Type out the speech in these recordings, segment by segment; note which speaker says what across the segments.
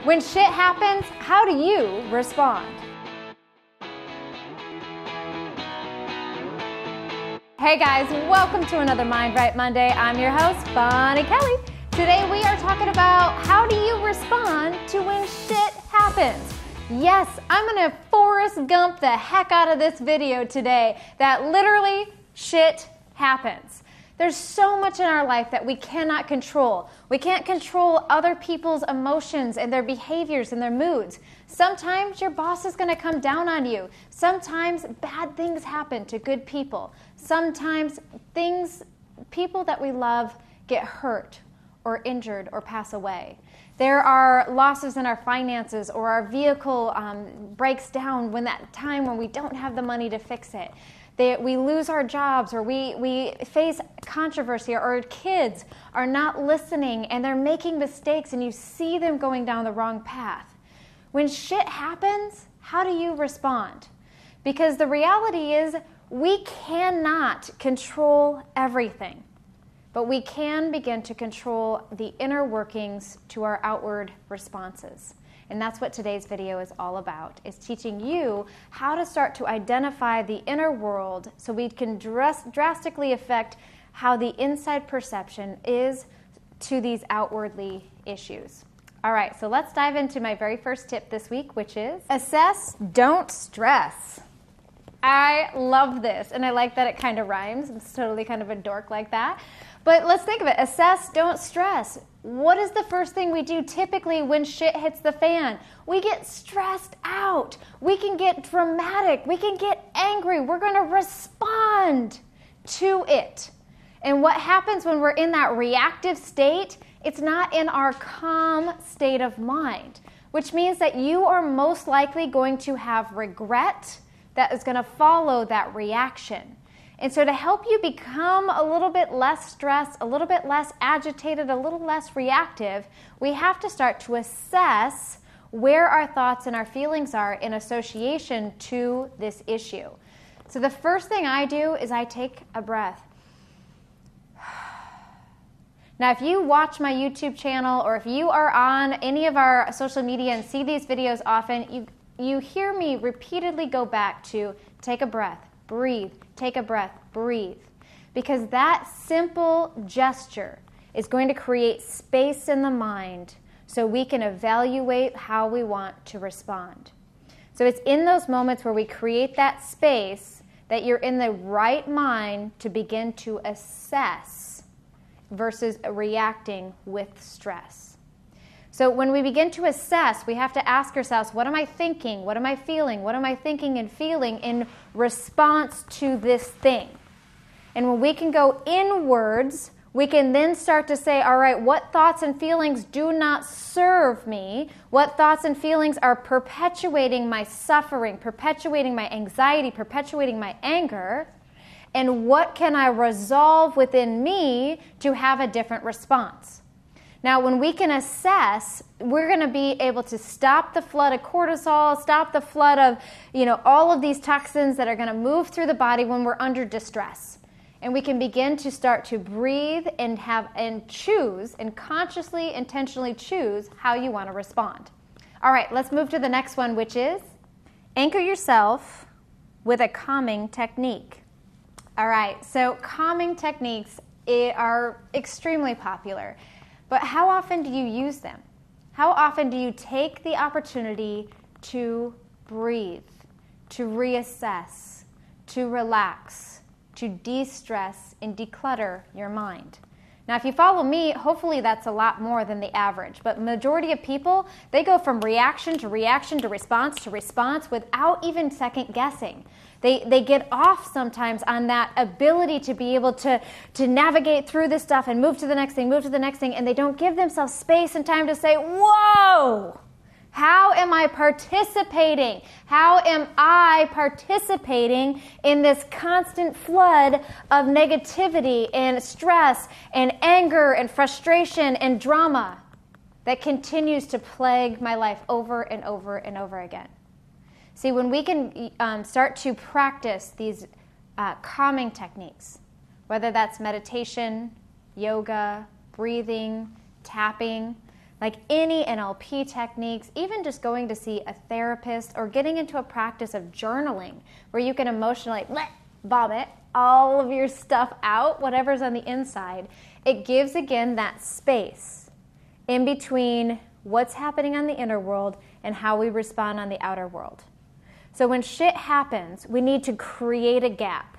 Speaker 1: When shit happens, how do you respond? Hey guys, welcome to another Mind Right Monday. I'm your host, Bonnie Kelly. Today we are talking about how do you respond to when shit happens. Yes, I'm gonna Forrest Gump the heck out of this video today that literally shit happens. There's so much in our life that we cannot control. We can't control other people's emotions and their behaviors and their moods. Sometimes your boss is going to come down on you. Sometimes bad things happen to good people. Sometimes people that we love get hurt or injured or pass away. There are losses in our finances, or our vehicle breaks down when we don't have the money to fix it. We lose our jobs, or we face controversy, or our kids are not listening and they're making mistakes and you see them going down the wrong path. When shit happens, how do you respond? Because the reality is we cannot control everything, but we can begin to control the inner workings to our outward responses. And that's what today's video is all about, is teaching you how to start to identify the inner world so we can drastically affect how the inside perception is to these outwardly issues. All right, so let's dive into my very first tip this week, which is assess, don't stress. I love this, and I like that it kind of rhymes. It's totally kind of a dork like that. But let's think of it. Assess, don't stress. What is the first thing we do typically when shit hits the fan? We get stressed out. We can get dramatic. We can get angry. We're going to respond to it. And what happens when we're in that reactive state, it's not in our calm state of mind, which means that you are most likely going to have regret that is going to follow that reaction. And so to help you become a little bit less stressed, a little bit less agitated, a little less reactive, we have to start to assess where our thoughts and our feelings are in association to this issue. So the first thing I do is I take a breath. Now, if you watch my YouTube channel, or if you are on any of our social media and see these videos often, you hear me repeatedly go back to take a breath, breathe, take a breath, breathe. Because that simple gesture is going to create space in the mind so we can evaluate how we want to respond. So it's in those moments where we create that space that you're in the right mind to begin to assess versus reacting with stress. So when we begin to assess, we have to ask ourselves, what am I thinking? What am I feeling? What am I thinking and feeling in response to this thing? And when we can go inwards, we can then start to say, all right, what thoughts and feelings do not serve me? What thoughts and feelings are perpetuating my suffering, perpetuating my anxiety, perpetuating my anger? And what can I resolve within me to have a different response? Now, when we can assess, we're going to be able to stop the flood of cortisol, stop the flood of, all of these toxins that are going to move through the body when we're under distress. And we can begin to start to breathe and choose, and consciously, intentionally choose how you want to respond. All right, let's move to the next one, which is anchor yourself with a calming technique. All right, so calming techniques are extremely popular. But how often do you use them? How often do you take the opportunity to breathe, to reassess, to relax, to de-stress and declutter your mind? Now, if you follow me, hopefully that's a lot more than the average. But majority of people, they go from reaction to reaction to response without even second guessing. They get off sometimes on that ability to be able to navigate through this stuff and move to the next thing, and they don't give themselves space and time to say, whoa, how am I participating? How am I participating in this constant flood of negativity and stress and anger and frustration and drama that continues to plague my life over and over and over again? See, when we can start to practice these calming techniques, whether that's meditation, yoga, breathing, tapping, like any NLP techniques, even just going to see a therapist or getting into a practice of journaling where you can emotionally vomit all of your stuff out, whatever's on the inside. It gives, again, that space in between what's happening on the inner world and how we respond on the outer world. So when shit happens, we need to create a gap.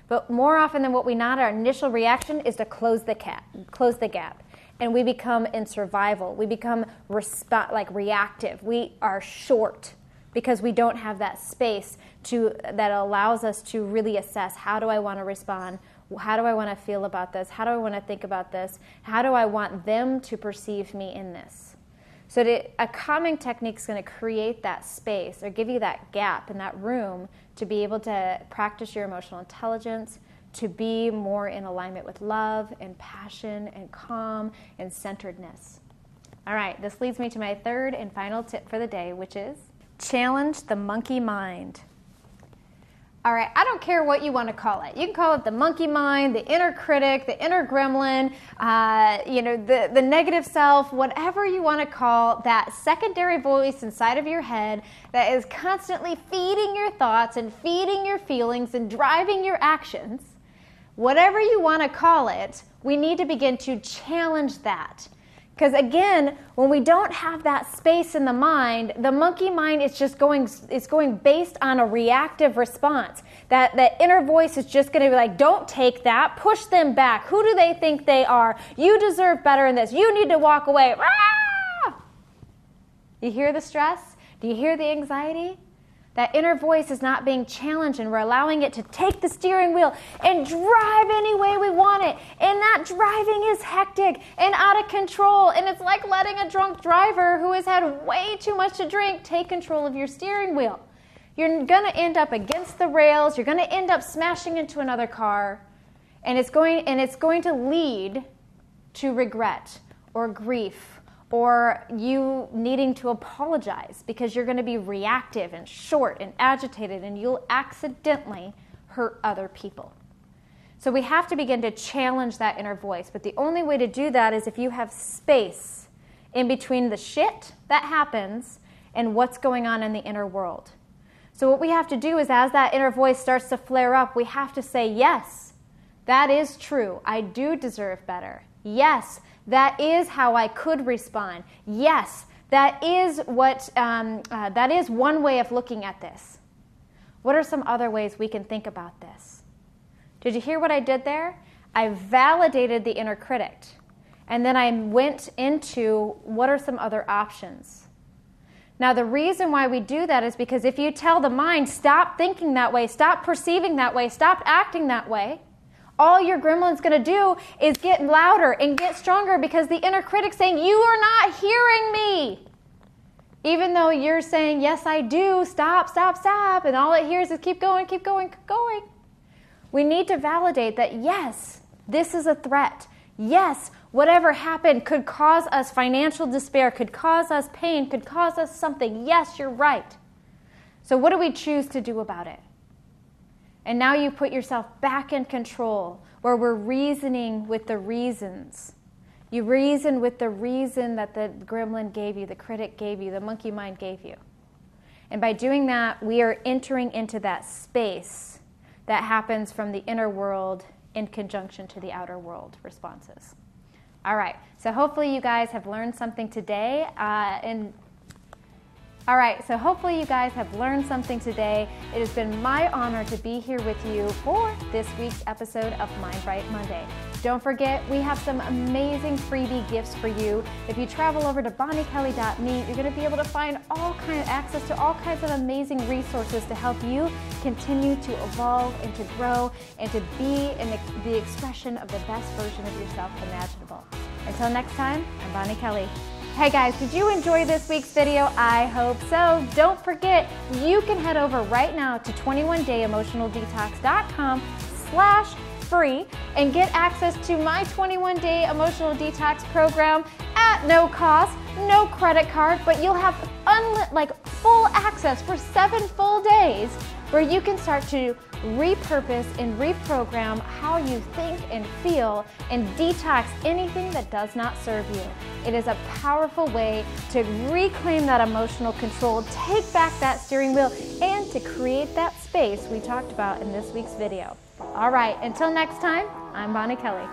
Speaker 1: But more often than what we not, our initial reaction is to close the gap. And we become in survival. We become reactive. We are short because we don't have that space that allows us to really assess, how do I want to respond? How do I want to feel about this? How do I want to think about this? How do I want them to perceive me in this? So a calming technique is going to create that space or give you that gap and that room to be able to practice your emotional intelligence, to be more in alignment with love and passion and calm and centeredness. All right, this leads me to my third and final tip for the day, which is challenge the monkey mind. All right, I don't care what you want to call it. You can call it the monkey mind, the inner critic, the inner gremlin, the negative self, whatever you want to call that secondary voice inside of your head that is constantly feeding your thoughts and feeding your feelings and driving your actions. Whatever you want to call it, we need to begin to challenge that. Because again, when we don't have that space in the mind, the monkey mind is just going based on a reactive response. That inner voice is just going to be like, don't take that, push them back. Who do they think they are? You deserve better than this. You need to walk away. Ah! You hear the stress? Do you hear the anxiety? That inner voice is not being challenged, and we're allowing it to take the steering wheel and drive any way we want it. And that driving is hectic and out of control. And it's like letting a drunk driver who has had way too much to drink take control of your steering wheel. You're going to end up against the rails. You're going to end up smashing into another car. And it's going to lead to regret or grief, or you needing to apologize because you're going to be reactive and short and agitated, and you'll accidentally hurt other people. So we have to begin to challenge that inner voice. But the only way to do that is if you have space in between the shit that happens and what's going on in the inner world. So what we have to do is, as that inner voice starts to flare up, we have to say, yes, that is true. I do deserve better. Yes, that is how I could respond. Yes, that is that is one way of looking at this. What are some other ways we can think about this? Did you hear what I did there? I validated the inner critic, and then I went into what are some other options. Now, the reason why we do that is because if you tell the mind, stop thinking that way, stop perceiving that way, stop acting that way, all your gremlin's going to do is get louder and get stronger, because the inner critic's saying, you are not hearing me. Even though you're saying, yes, I do, stop, stop, stop, and all it hears is keep going, keep going, keep going. We need to validate that, yes, this is a threat. Yes, whatever happened could cause us financial despair, could cause us pain, could cause us something. Yes, you're right. So what do we choose to do about it? And now you put yourself back in control, where we're reasoning with the reasons. You reason with the reason that the gremlin gave you, the critic gave you, the monkey mind gave you. And by doing that, we are entering into that space that happens from the inner world in conjunction to the outer world responses. All right, so hopefully you guys have learned something today. It has been my honor to be here with you for this week's episode of Mind Right Monday. Don't forget, we have some amazing freebie gifts for you. If you travel over to bonniekelly.me, you're going to be able to find access to all kinds of amazing resources to help you continue to evolve and to grow and to be in the expression of the best version of yourself imaginable. Until next time, I'm Bonnie Kelly. Hey guys, did you enjoy this week's video? I hope so. Don't forget, you can head over right now to 21dayemotionaldetox.com/free and get access to my 21-day emotional detox program at no cost, no credit card, but you'll have full access for 7 full days where you can start to repurpose and reprogram how you think and feel and detox anything that does not serve you. It is a powerful way to reclaim that emotional control, take back that steering wheel, and to create that space we talked about in this week's video. All right, until next time, I'm Bonnie Kelly.